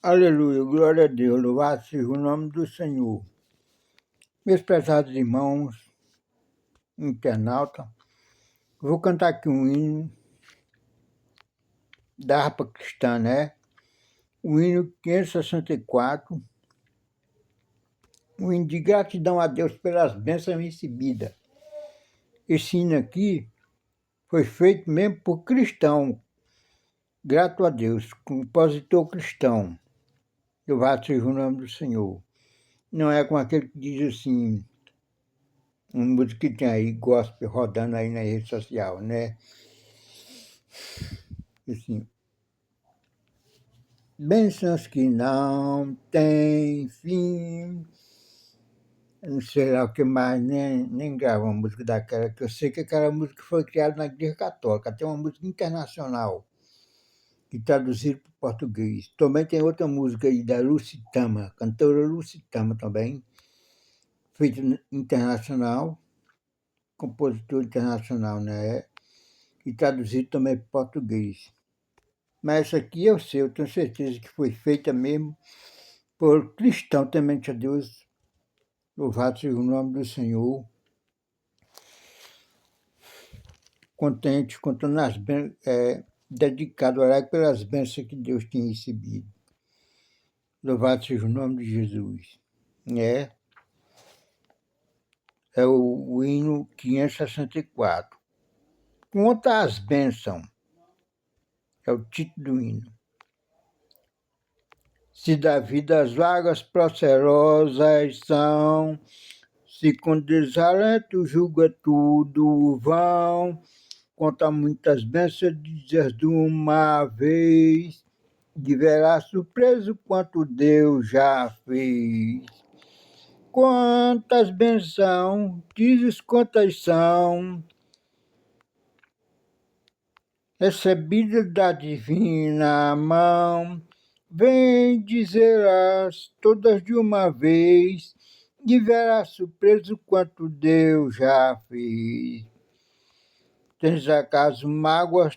Aleluia, glória a Deus, louvado seja o nome do Senhor. Meus prezados irmãos, internauta, vou cantar aqui um hino da harpa cristã, né? O hino 564, um hino de gratidão a Deus pelas bênçãos recebidas. Esse hino aqui foi feito mesmo por cristão, grato a Deus, compositor cristão, louvado seja o nome do Senhor. Não é com aquele que diz assim, uma música que tem aí, gospel, rodando aí na rede social, né? Assim, bênçãos que não têm fim. Eu não sei lá o que mais, nem gravo uma música daquela, que eu sei que aquela música foi criada na Igreja Católica. Tem uma música internacional, que traduziram para o português. Também tem outra música aí da Lucitama, cantora Lucitama também, feita internacional, compositor internacional, né? E traduzido também para o português. Mas essa aqui eu sei, eu tenho certeza que foi feita mesmo por cristão temente a Deus. Louvado seja o nome do Senhor. Contente, contando as bênçãos, dedicado a orar pelas bênçãos que Deus tinha recebido. Louvado seja o nome de Jesus. É o hino 564. Conta as bênçãos, é o título do hino. Se da vida as vagas procerosas são, se com desalento julga tudo vão, conta muitas bênçãos dizes de uma vez, de verá surpreso quanto Deus já fez. Quantas bênçãos, dizes quantas são, recebidas da divina mão, vem dizer-as todas de uma vez, e verás surpreso quanto Deus já fez. Tens acaso mágoas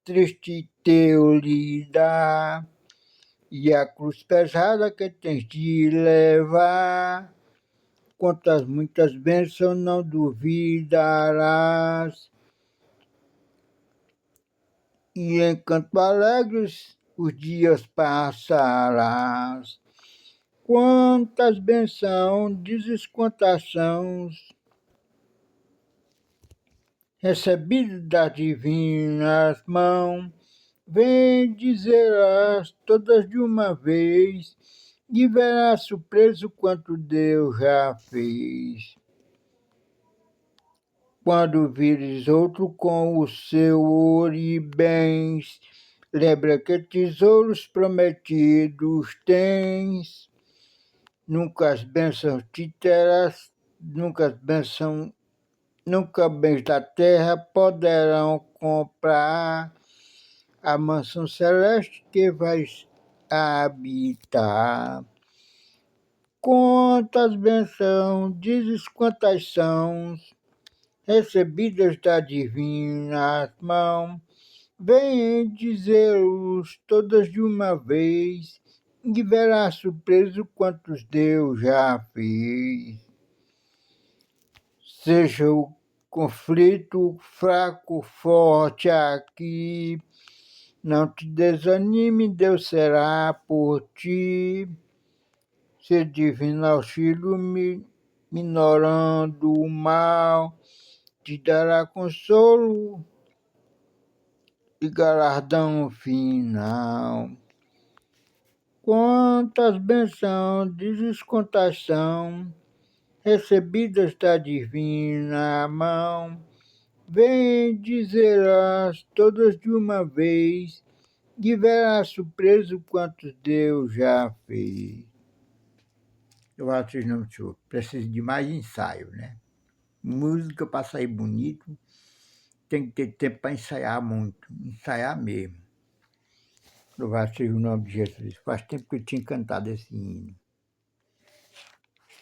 triste teu lidar, e a cruz pesada que tens de levar, quantas muitas bênçãos não duvidarás, e em canto alegres os dias passarás. Quantas bênçãos, dizes quantas são, recebidas das divinas mãos, vem dizer-as todas de uma vez, e verás surpreso quanto Deus já fez. Quando vires outro com o seu ouro e bens, lembra que tesouros prometidos tens. Nunca as bênçãos te terás, nunca bens da terra poderão comprar a mansão celeste que vais habitar. Quantas bênçãos, dizes quantas são, recebidas da divina mão, vem dizer-os todas de uma vez, e verás surpreso quantos Deus já fez. Seja o conflito fraco, forte aqui, não te desanime, Deus será por ti. Se divino auxílio minorando o mal, te dará consolo e galardão final. Quantas bênçãos, dizes quantas são, recebidas da divina mão, vem dizer-as todas de uma vez, e verás surpreso quantos Deus já fez. Eu acho que não, senhor, precisa de mais ensaio, né? Música para sair bonito, tem que ter tempo para ensaiar muito, ensaiar mesmo. Louvado seja o nome de Jesus. Faz tempo que eu tinha cantado esse hino.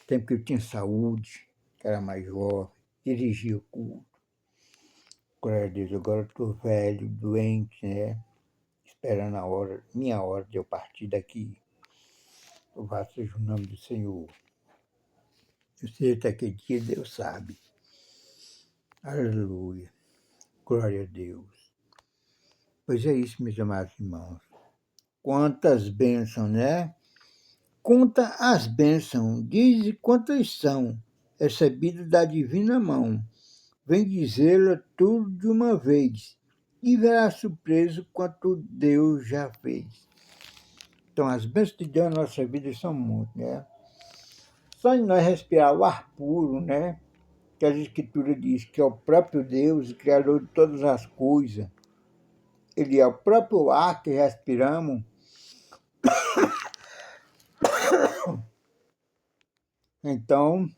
Tempo que eu tinha saúde, que era mais jovem, dirigia o culto. Glória a Deus, agora eu estou velho, doente, né? Esperando minha hora de eu partir daqui. Louvado seja o nome do Senhor. Eu sei até que dia Deus sabe. Aleluia. Glória a Deus. Pois é isso, meus amados irmãos. Quantas bênçãos, né? Conta as bênçãos, dize quantas são, recebidas da divina mão. Vem dizê-la tudo de uma vez, e verá surpreso quanto Deus já fez. Então, as bênçãos de Deus na nossa vida são muitas, né? Só em nós respirar o ar puro, né? Que a Escritura diz que é o próprio Deus, o Criador de todas as coisas. Ele é o próprio ar que respiramos. Então,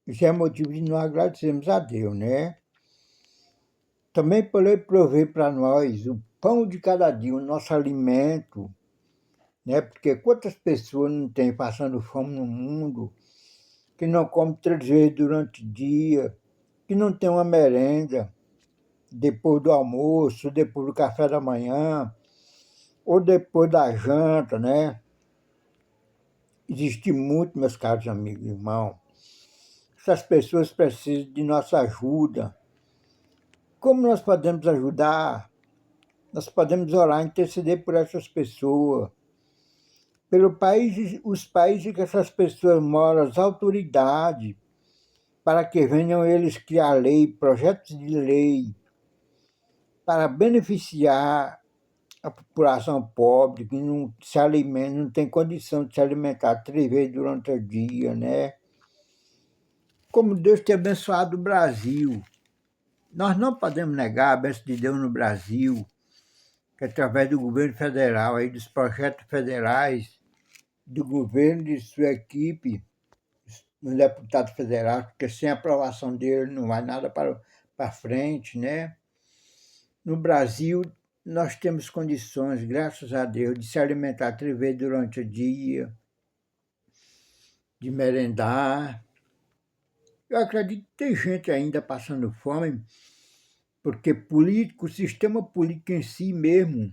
isso é motivo de nós agradecermos a Deus, né? Também por Ele prover para nós o pão de cada dia, o nosso alimento, né? Porque quantas pessoas não têm passando fome no mundo, que não comem 3 vezes durante o dia, que não tem uma merenda depois do almoço, depois do café da manhã, ou depois da janta, né? Existe muito, meus caros amigos e irmãos. Essas pessoas precisam de nossa ajuda. Como nós podemos ajudar? Nós podemos orar, interceder por essas pessoas, pelo país, os países que essas pessoas moram, as autoridades, para que venham eles criar lei, projetos de lei, para beneficiar a população pobre, que não se alimenta, não tem condição de se alimentar 3 vezes durante o dia, né? Como Deus tem abençoado o Brasil. Nós não podemos negar a bênção de Deus no Brasil, que através do governo federal, aí, dos projetos federais, do governo e de sua equipe, um deputado federal, porque sem a aprovação dele não vai nada para frente, né? No Brasil, nós temos condições, graças a Deus, de se alimentar 3 vezes durante o dia, de merendar. Eu acredito que tem gente ainda passando fome, porque político, o sistema político em si mesmo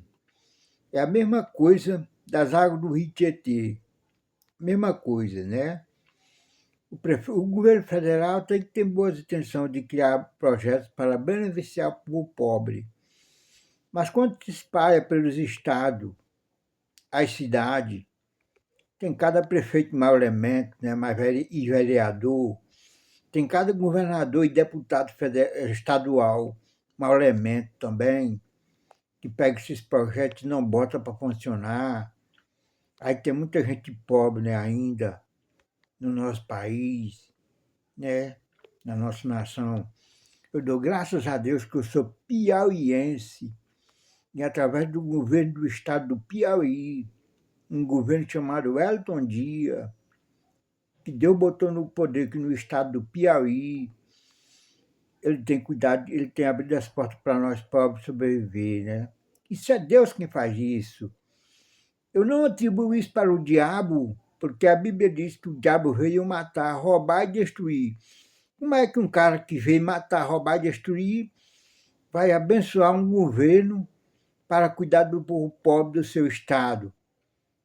é a mesma coisa das águas do Rio Tietê. Mesma coisa, né? O governo federal tem que ter boas intenções de criar projetos para beneficiar o povo pobre. Mas quando se espalha pelos estados, as cidades, tem cada prefeito mau elemento, né, e vereador, tem cada governador e deputado estadual mau elemento também, que pega esses projetos e não bota para funcionar. Aí tem muita gente pobre, né, ainda no nosso país, né, na nossa nação. Eu dou graças a Deus que eu sou piauiense e através do governo do estado do Piauí, um governo chamado Wellington Dias, que Deus botou no poder aqui no estado do Piauí, ele tem cuidado, ele tem abrido as portas para nós pobres sobreviver, né? Isso é Deus quem faz isso. Eu não atribuo isso para o diabo, porque a Bíblia diz que o diabo veio matar, roubar e destruir. Como é que um cara que veio matar, roubar e destruir vai abençoar um governo para cuidar do povo pobre do seu estado,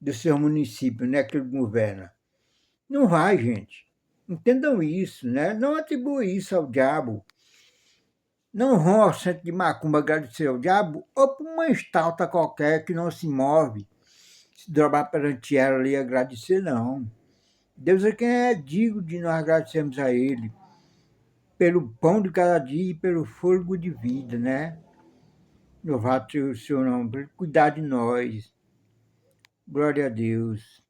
do seu município, né, que ele governa? Não vai, gente. Entendam isso, né? Não atribui isso ao diabo. Não vão ao centro de macumba agradecer ao diabo ou para uma estalta qualquer que não se move, se dobrar perante ela e agradecer, não. Deus é quem é digno de nós agradecermos a Ele pelo pão de cada dia e pelo fôlego de vida, né? Louvado seja o seu nome, por Ele cuidar de nós. Glória a Deus.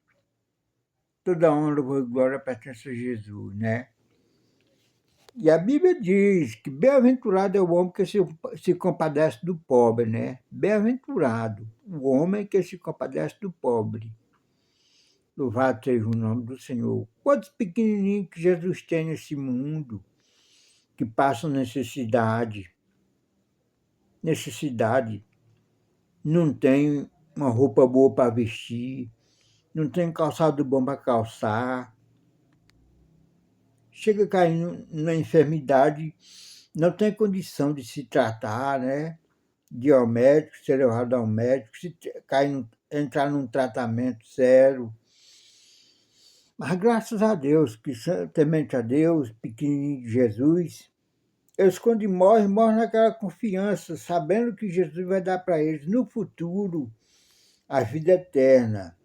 Toda honra, louvor e glória pertence a Jesus, né? E a Bíblia diz que bem-aventurado é o homem que se compadece do pobre, né? Bem-aventurado o homem que se compadece do pobre. Louvado seja o nome do Senhor. Quantos pequenininhos que Jesus tem nesse mundo que passam necessidade, não tem uma roupa boa para vestir, não tem calçado bom para calçar, chega caindo na enfermidade, não tem condição de se tratar, né? De ir ao médico, ser levado ao médico, se entrar num tratamento sério. Mas graças a Deus, que temente a Deus, pequenininho de Jesus, eles quando morrem naquela confiança, sabendo que Jesus vai dar para eles no futuro a vida eterna.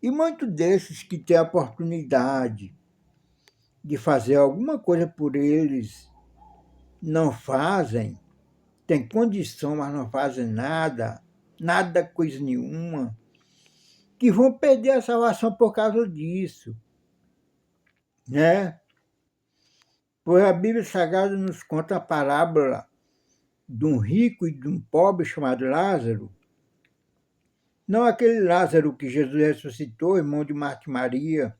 E muitos desses que têm a oportunidade de fazer alguma coisa por eles, não fazem, têm condição, mas não fazem nada, nada, coisa nenhuma, que vão perder a salvação por causa disso, né? Pois a Bíblia Sagrada nos conta a parábola de um rico e de um pobre chamado Lázaro. Não aquele Lázaro que Jesus ressuscitou, irmão de Marta e Maria,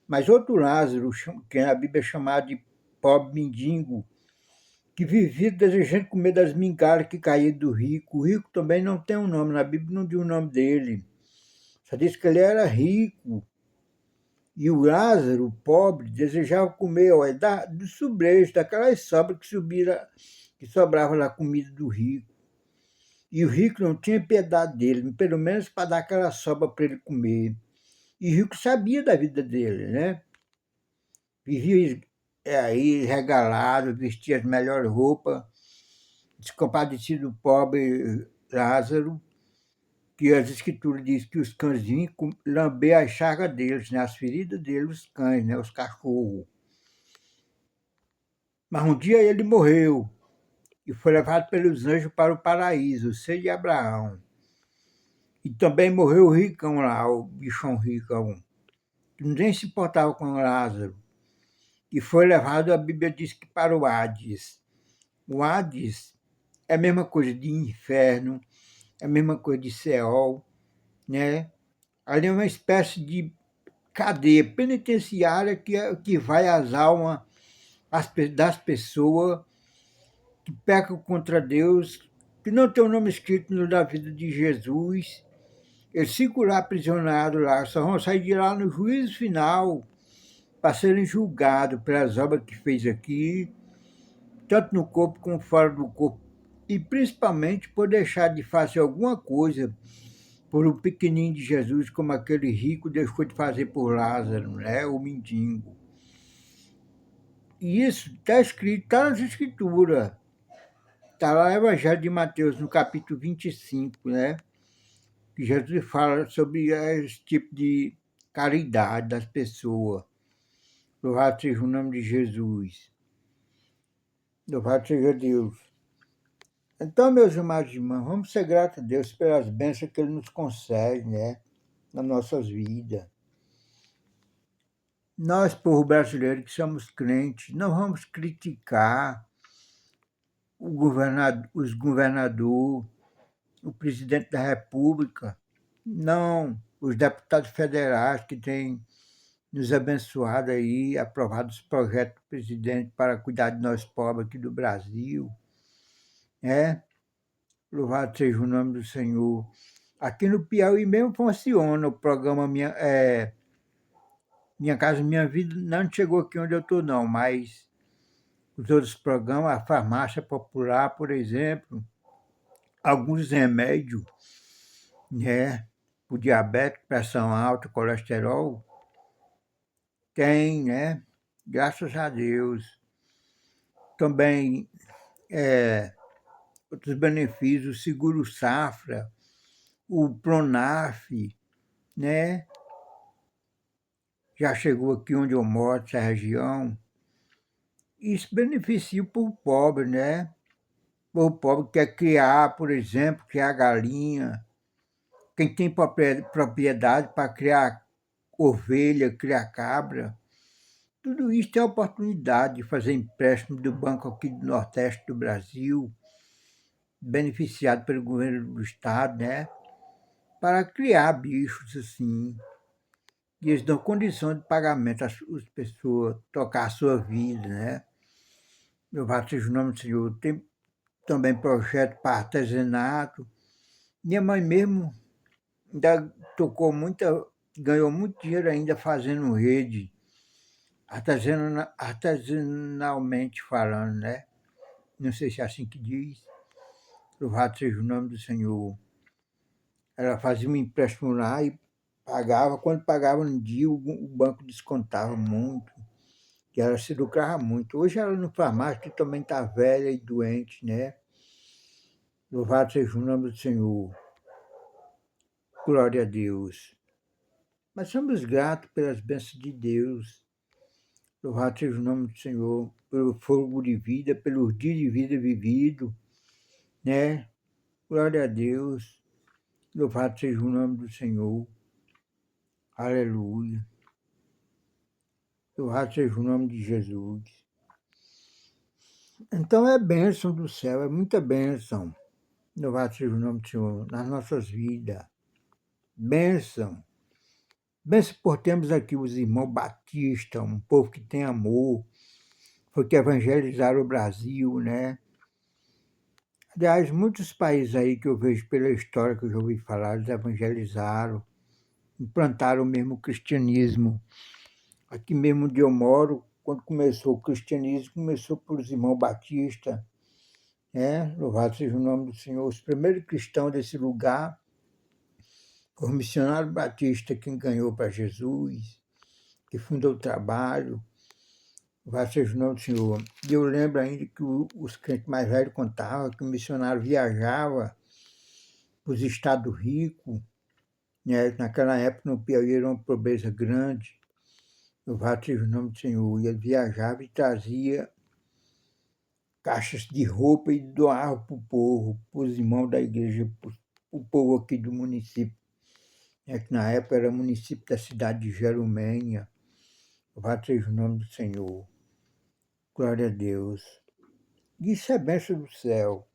mas outro Lázaro, que a Bíblia é chamado de pobre mendigo, que vivia desejando comer das migalhas que caíam do rico. O rico também não tem um nome, na Bíblia não diz o nome dele. Só diz que ele era rico. E o Lázaro, o pobre, desejava comer dos sobreiros, daquelas sobras que sobrava da comida do rico. E o rico não tinha piedade dele, pelo menos para dar aquela sobra para ele comer. E o rico sabia da vida dele, né? Vivia aí regalado, vestia as melhores roupas, descompadecido do pobre Lázaro, que as escrituras dizem que os cães vinham lamber as chagas deles, né? As feridas deles, os cães, né? Os cachorros. Mas um dia ele morreu e foi levado pelos anjos para o paraíso, o seio de Abraão. E também morreu o ricão lá, o bichão ricão, que ninguém se importava com Lázaro. E foi levado, a Bíblia diz que para o Hades. O Hades é a mesma coisa de inferno, é a mesma coisa de Seol, né? Ali é uma espécie de cadeia penitenciária que vai às almas das pessoas que pecam contra Deus, que não tem o nome escrito no da vida de Jesus. Eles ficam lá aprisionados lá, só vão sair de lá no juízo final para serem julgados pelas obras que fez aqui, tanto no corpo como fora do corpo, e principalmente por deixar de fazer alguma coisa por um pequenininho de Jesus, como aquele rico deixou de fazer por Lázaro, né? O mendigo. E isso está escrito, está nas Escrituras. Está lá no Evangelho de Mateus, no capítulo 25, né? Que Jesus fala sobre esse tipo de caridade das pessoas. Louvado seja o nome de Jesus. Louvado seja Deus. Então, meus amados irmãos, vamos ser gratos a Deus pelas bênçãos que Ele nos concede, né? Nas nossas vidas. Nós, povo brasileiro, que somos crentes, não vamos criticar os governadores, o presidente da República, não os deputados federais que têm nos abençoado aí, aprovado os projetos do presidente para cuidar de nós pobres aqui do Brasil. É, louvado seja o nome do Senhor. Aqui no Piauí mesmo funciona o programa Minha Casa Minha Vida, não chegou aqui onde eu estou não, mas os outros programas, a farmácia popular, por exemplo, alguns remédios, né, o diabetes, pressão alta, colesterol, tem, né, graças a Deus. Também outros benefícios, o Seguro Safra, o Pronaf, né, já chegou aqui onde eu moro, essa região. Isso beneficia o povo pobre, né? O povo pobre que quer criar, por exemplo, criar galinha. Quem tem propriedade para criar ovelha, criar cabra. Tudo isso tem a oportunidade de fazer empréstimo do banco aqui do Nordeste do Brasil, beneficiado pelo governo do Estado, né? Para criar bichos assim. E eles dão condição de pagamento às pessoas, tocar a sua vida, né? Louvado seja o nome do Senhor. Tem também projeto para artesanato. Minha mãe mesmo ainda tocou muita, ganhou muito dinheiro ainda fazendo rede, artesanalmente falando, né? Não sei se é assim que diz. Louvado seja o nome do Senhor. Ela fazia um empréstimo lá e Pagava, quando pagava no dia, o banco descontava muito, e ela se lucrava muito. Hoje ela não faz mais, porque também está velha e doente, né? Louvado seja o nome do Senhor. Glória a Deus. Mas somos gratos pelas bênçãos de Deus. Louvado seja o nome do Senhor, pelo fogo de vida, pelos dias de vida vivido, né? Glória a Deus. Louvado seja o nome do Senhor. Aleluia. Louvado seja o nome de Jesus. Então é bênção do céu, é muita bênção. Louvado seja o nome do Senhor nas nossas vidas. Bênção. Bênção por termos aqui os irmãos batistas, um povo que tem amor, foi que evangelizaram o Brasil, né? Aliás, muitos países aí que eu vejo pela história que eu já ouvi falar, eles evangelizaram, implantaram mesmo o cristianismo. Aqui mesmo onde eu moro, quando começou o cristianismo, começou por os irmãos batistas, né? Louvado seja o nome do Senhor. Os primeiros cristãos desse lugar foram o missionário batista, quem ganhou para Jesus, que fundou o trabalho. Louvado seja o nome do Senhor. E eu lembro ainda que os crentes mais velhos contavam que o missionário viajava para os estados ricos, né? Naquela época no Piauí era uma pobreza grande. Louvado seja o nome do Senhor. E ele viajava e trazia caixas de roupa e doava para o povo, para os irmãos da igreja, para o povo aqui do município. É que na época era município da cidade de Jerumenha. Louvado seja o nome do Senhor. Glória a Deus. Isso é bênção do céu.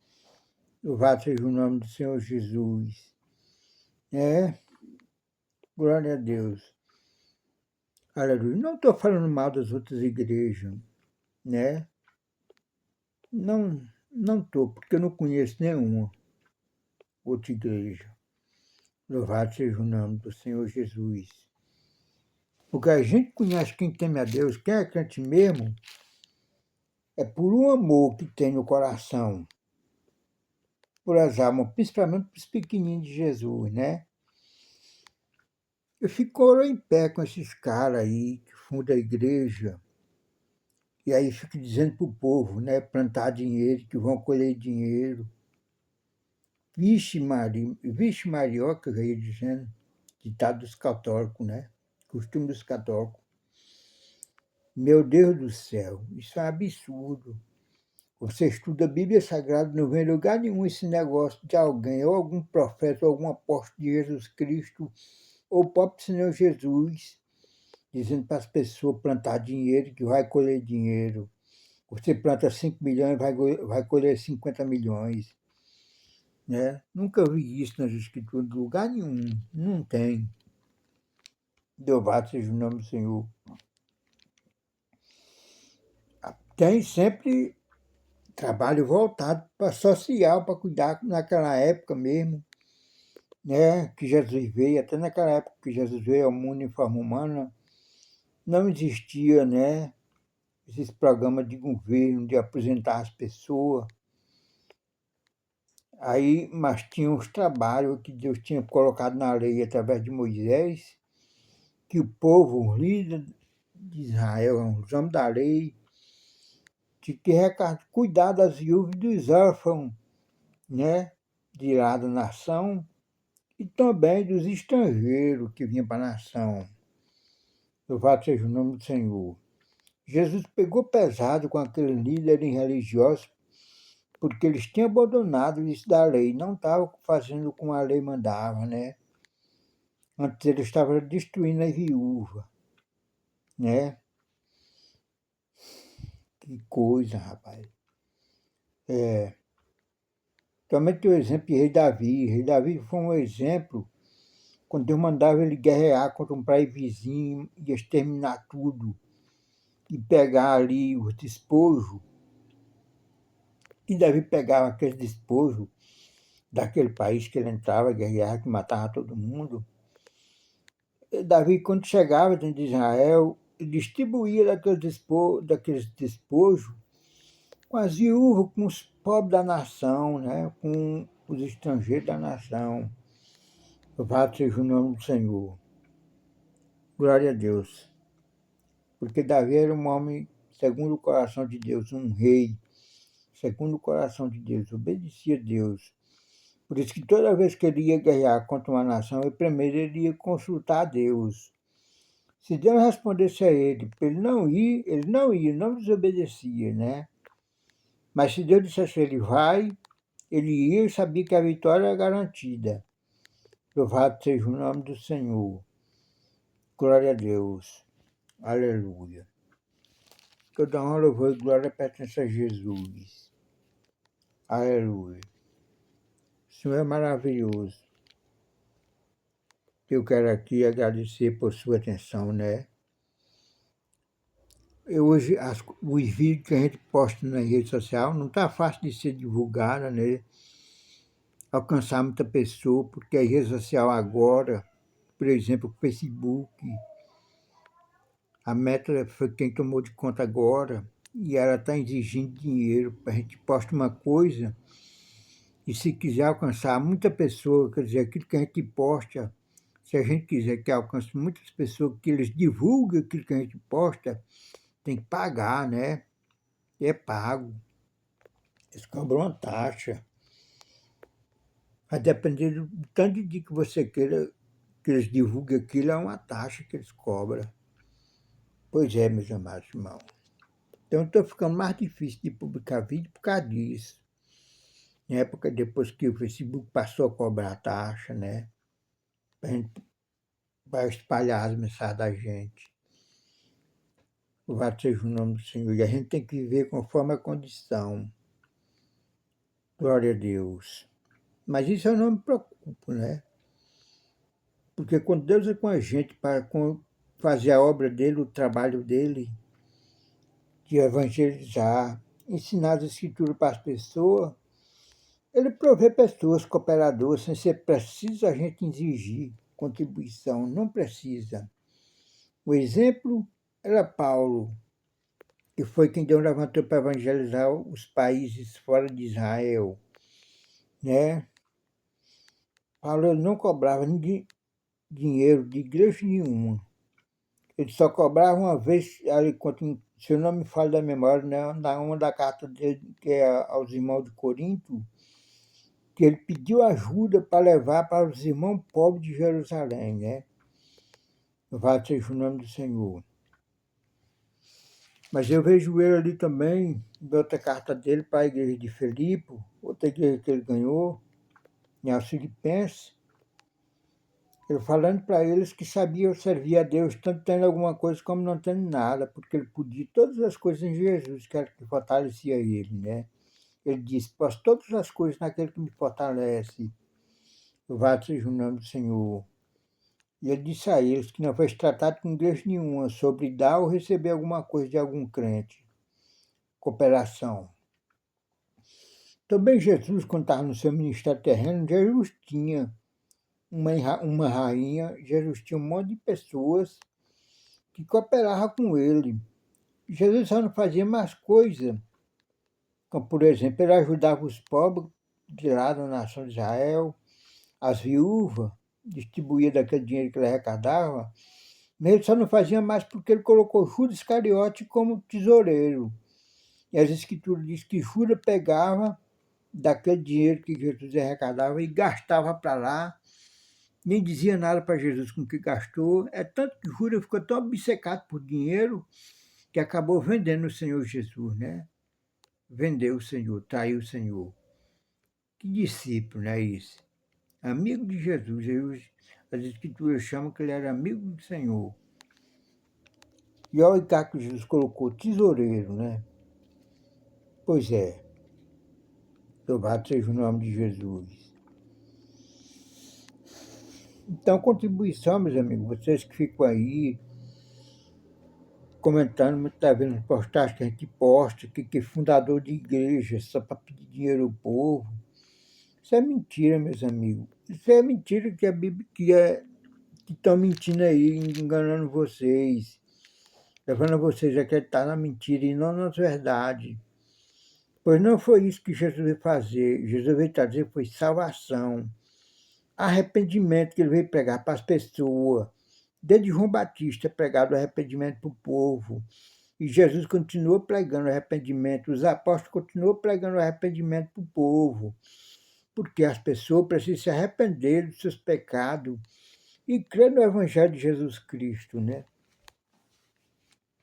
Louvado seja o nome do Senhor Jesus. É, glória a Deus. Aleluia. Não estou falando mal das outras igrejas, né? Não estou, porque eu não conheço nenhuma outra igreja. Louvado seja o nome do Senhor Jesus. Porque a gente conhece quem teme a Deus, quem é crente mesmo, é por um amor que tem no coração, por as almas, principalmente para os pequenininhos de Jesus, né? Eu fico em pé com esses caras aí que fundam a igreja, e aí fico dizendo para o povo, né, plantar dinheiro, que vão colher dinheiro. Vixe Marioca, eu ia dizendo, ditado dos católicos, né? Costume dos católicos. Meu Deus do céu, isso é um absurdo. Você estuda a Bíblia Sagrada, não vê em lugar nenhum esse negócio de alguém, ou algum profeta, ou algum apóstolo de Jesus Cristo, ou o próprio Senhor Jesus, dizendo para as pessoas plantar dinheiro, que vai colher dinheiro. Você planta 5 milhões, vai colher 50 milhões. Né? Nunca vi isso nas escrituras de lugar nenhum. Não tem. Louvado seja o nome do Senhor. Tem sempre trabalho voltado para social, para cuidar naquela época mesmo, né? Que Jesus veio, até naquela época que Jesus veio ao mundo em forma humana, não existia, né? Esses programas de governo, de apresentar as pessoas. Aí, mas tinha os trabalhos que Deus tinha colocado na lei através de Moisés, que o povo, os líderes de Israel, os homens da lei, tinham que cuidar das viúvas e dos órfãos, né? De lá da nação, e também dos estrangeiros que vinham para a nação. Louvado seja o nome do Senhor. Jesus pegou pesado com aqueles líderes religiosos, porque eles tinham abandonado isso da lei, não estavam fazendo como a lei mandava, né? Antes eles estavam destruindo as viúvas, né? Que coisa, rapaz. É, também tem o exemplo de Rei Davi. Rei Davi foi um exemplo quando Deus mandava ele guerrear contra um país vizinho e exterminar tudo e pegar ali os despojos. E Davi pegava aquele despojo daquele país que ele entrava, guerreava, que matava todo mundo. E Davi, quando chegava dentro de Israel, distribuía daqueles despojos com as viúvas, com os pobres da nação, né? Com os estrangeiros da nação. Louvado seja o nome do Senhor. Glória a Deus. Porque Davi era um homem segundo o coração de Deus, um rei, segundo o coração de Deus, obedecia a Deus. Por isso que toda vez que ele ia guerrear contra uma nação, primeiro ele ia consultar a Deus. Se Deus respondesse a ele, para ele não ia, não desobedecia, né? Mas se Deus dissesse a ele, vai, ele ia e sabia que a vitória era garantida. Louvado seja o nome do Senhor. Glória a Deus. Aleluia. Toda honra, louvor e glória pertence a Jesus. Aleluia. O Senhor é maravilhoso. Eu quero aqui agradecer por sua atenção, né? Hoje, os vídeos que a gente posta na rede social não está fácil de ser divulgada, né? Alcançar muita pessoa, porque a rede social agora, por exemplo, o Facebook, a Meta foi quem tomou de conta agora, e ela está exigindo dinheiro. A gente posta uma coisa, e se quiser alcançar muita pessoa, quer dizer, aquilo que a gente posta, se a gente quiser que alcance muitas pessoas, que eles divulguem aquilo que a gente posta, tem que pagar, né? É pago. Eles cobram uma taxa. A depender do tanto de dia que você queira que eles divulguem aquilo, é uma taxa que eles cobram. Pois é, meus amados irmãos. Então, está ficando mais difícil de publicar vídeo por causa disso. Na época, depois que o Facebook passou a cobrar a taxa, né? Para espalhar as mensagens da gente. Louvado seja o nome do Senhor. E a gente tem que viver conforme a condição. Glória a Deus. Mas isso eu não me preocupo, né? Porque quando Deus é com a gente para fazer a obra dele, o trabalho dele, de evangelizar, ensinar as escrituras para as pessoas, ele provê pessoas, cooperadoras, sem ser preciso a gente exigir contribuição, não precisa. O exemplo era Paulo, que foi quem Deus levantou para evangelizar os países fora de Israel, né? Paulo não cobrava dinheiro de igreja nenhuma. Ele só cobrava uma vez, ali, se eu não me falha da memória, né, na uma da carta dele, que é aos irmãos de Corinto, que ele pediu ajuda para levar para os irmãos pobres de Jerusalém, né? Louvado seja o nome do Senhor. Mas eu vejo ele ali também, em outra carta dele para a igreja de Filipe, outra igreja que ele ganhou, em Filipenses, ele falando para eles que sabia servir a Deus, tanto tendo alguma coisa como não tendo nada, porque ele podia todas as coisas em Jesus, que era que fortalecia ele, né? Ele disse, posso todas as coisas naquele que me fortalece. Louvado seja o nome do Senhor. E ele disse a eles que não foi tratado com igreja nenhuma sobre dar ou receber alguma coisa de algum crente. Cooperação. Também Jesus, quando estava no seu ministério terreno, Jesus tinha uma rainha, Jesus tinha um monte de pessoas que cooperavam com ele. Jesus só não fazia mais coisa, como, por exemplo, ele ajudava os pobres de lá da nação de Israel, as viúvas, distribuía daquele dinheiro que ele arrecadava, mas ele só não fazia mais porque ele colocou Judas Iscariote como tesoureiro. E as escrituras dizem que Judas pegava daquele dinheiro que Jesus arrecadava e gastava para lá, nem dizia nada para Jesus com o que gastou. É tanto que Judas ficou tão obcecado por dinheiro que acabou vendendo o Senhor Jesus, né? Vendeu o Senhor, traiu o Senhor. Que discípulo, não é isso? Amigo de Jesus. As escrituras chamam que ele era amigo do Senhor. E olha o que Jesus colocou, tesoureiro, né? Pois é. Louvado seja o nome de Jesus. Então, contribuição, meus amigos, vocês que ficam aí comentando, muitas vezes nas postagens que a gente posta, que é fundador de igreja, só para pedir dinheiro ao povo. Isso é mentira, meus amigos. Isso é mentira que a Bíblia que estão mentindo aí, enganando vocês, levando vocês a acreditar na mentira e não nas verdades. Pois não foi isso que Jesus veio fazer. Jesus veio trazer foi salvação, arrependimento que ele veio pregar para as pessoas. Desde João Batista pregado arrependimento para o povo, e Jesus continuou pregando arrependimento, os apóstolos continuam pregando arrependimento para o povo, porque as pessoas precisam se arrepender dos seus pecados e crer no Evangelho de Jesus Cristo, né?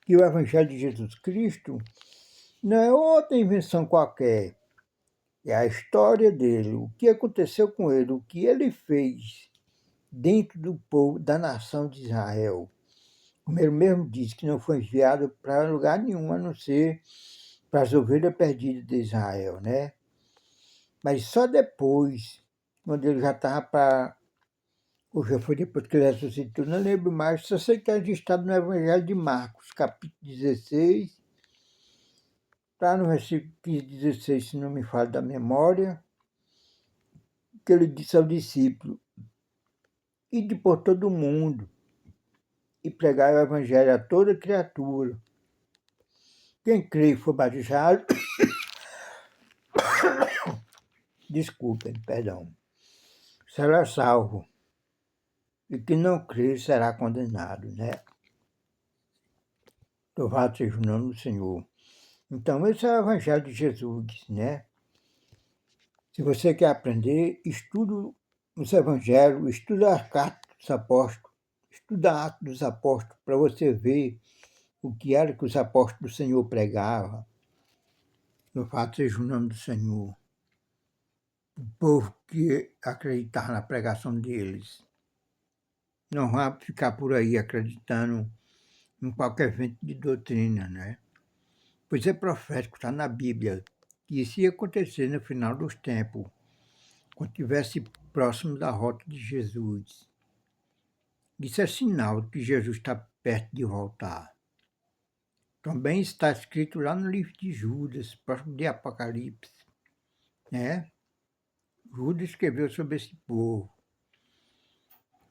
Que o Evangelho de Jesus Cristo não é outra invenção qualquer, é a história dele, o que aconteceu com ele, o que ele fez dentro do povo, da nação de Israel. Como ele mesmo disse, que não foi enviado para lugar nenhum, a não ser para as ovelhas perdidas de Israel, né? Mas só depois, quando ele já estava para... Ou já foi depois que ele ressuscitou, não lembro mais, só sei que é registrado no Evangelho de Marcos, capítulo 16, está no versículo 15, 16, se não me falha da memória, que ele disse ao discípulo: ide por todo o mundo e pregai o Evangelho a toda criatura. Quem crê e for batizado, desculpem, perdão, será salvo, e quem não crer será condenado, né? Louvado seja o nome do Senhor. Então, esse é o Evangelho de Jesus, né? Se você quer aprender, estuda os Evangelhos, estuda as cartas dos apóstolos, estuda Atos dos Apóstolos, para você ver o que era que os apóstolos do Senhor pregavam. Louvado seja o nome do Senhor. O povo que acreditava na pregação deles. Não vai ficar por aí acreditando em qualquer vento de doutrina, né? Pois é profético, está na Bíblia, que isso ia acontecer no final dos tempos, quando estivesse próximo da rota de Jesus. Isso é sinal de que Jesus está perto de voltar. Também está escrito lá no livro de Judas, próximo de Apocalipse, né? Judas escreveu sobre esse povo.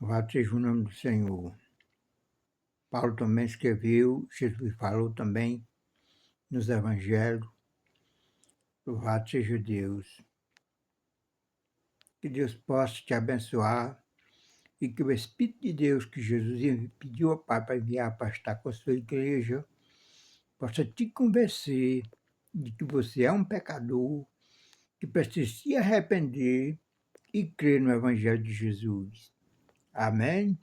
Louvado seja o nome do Senhor. Paulo também escreveu, Jesus falou também nos evangelhos. Louvado seja Deus. Que Deus possa te abençoar e que o Espírito de Deus que Jesus pediu ao Pai para enviar para estar com a sua igreja possa te convencer de que você é um pecador, que precisa se arrepender e crer no Evangelho de Jesus. Amém?